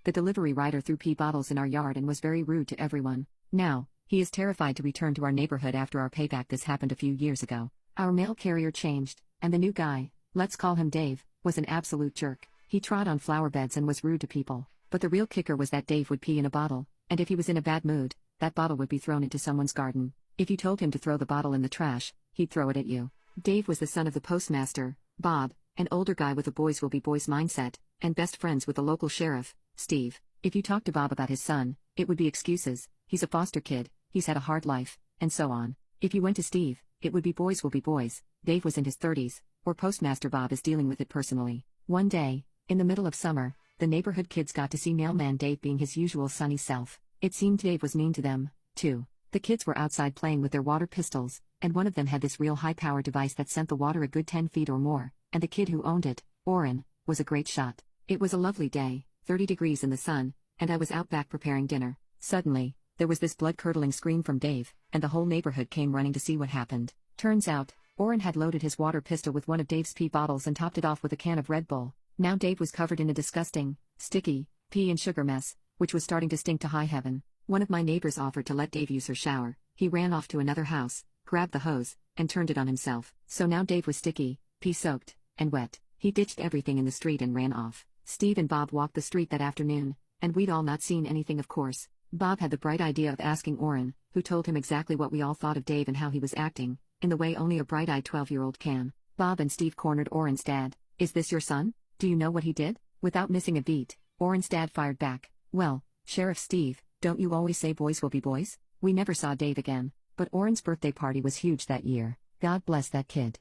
The delivery rider threw pee bottles in our yard and was very rude to everyone. Now, he is terrified to return to our neighborhood after our payback. This happened a few years ago. Our mail carrier changed, and the new guy, let's call him Dave, was an absolute jerk. He trod on flower beds and was rude to people. But the real kicker was that Dave would pee in a bottle, and if he was in a bad mood, that bottle would be thrown into someone's garden. If you told him to throw the bottle in the trash, he'd throw it at you. Dave was the son of the postmaster, Bob, an older guy with a boys will be boys mindset, and best friends with the local sheriff, Steve. If you talked to Bob about his son, it would be excuses, he's a foster kid, he's had a hard life, and so on. If you went to Steve, it would be boys will be boys. Dave was in his 30s, or Postmaster Bob is dealing with it personally. One day, in the middle of summer, the neighborhood kids got to see Mailman Dave being his usual sunny self. It seemed Dave was mean to them, too. The kids were outside playing with their water pistols, and one of them had this real high-power device that sent the water a good 10 feet or more, and the kid who owned it, Orrin, was a great shot. It was a lovely day, 30 degrees in the sun, and I was out back preparing dinner. Suddenly, there was this blood-curdling scream from Dave, and the whole neighborhood came running to see what happened. Turns out, Orrin had loaded his water pistol with one of Dave's pee bottles and topped it off with a can of Red Bull. Now Dave was covered in a disgusting, sticky, pee and sugar mess, which was starting to stink to high heaven. One of my neighbors offered to let Dave use her shower. He ran off to another house, grabbed the hose, and turned it on himself. So now Dave was sticky, pee-soaked, and wet. He ditched everything in the street and ran off. Steve and Bob walked the street that afternoon, and we'd all not seen anything, of course. Bob had the bright idea of asking Orrin, who told him exactly what we all thought of Dave and how he was acting, in the way only a bright-eyed 12-year-old can. Bob and Steve cornered Orrin's dad. "Is this your son? Do you know what he did?" Without missing a beat, Orrin's dad fired back. "Well, Sheriff Steve, don't you always say boys will be boys?" We never saw Dave again, but Orrin's birthday party was huge that year. God bless that kid.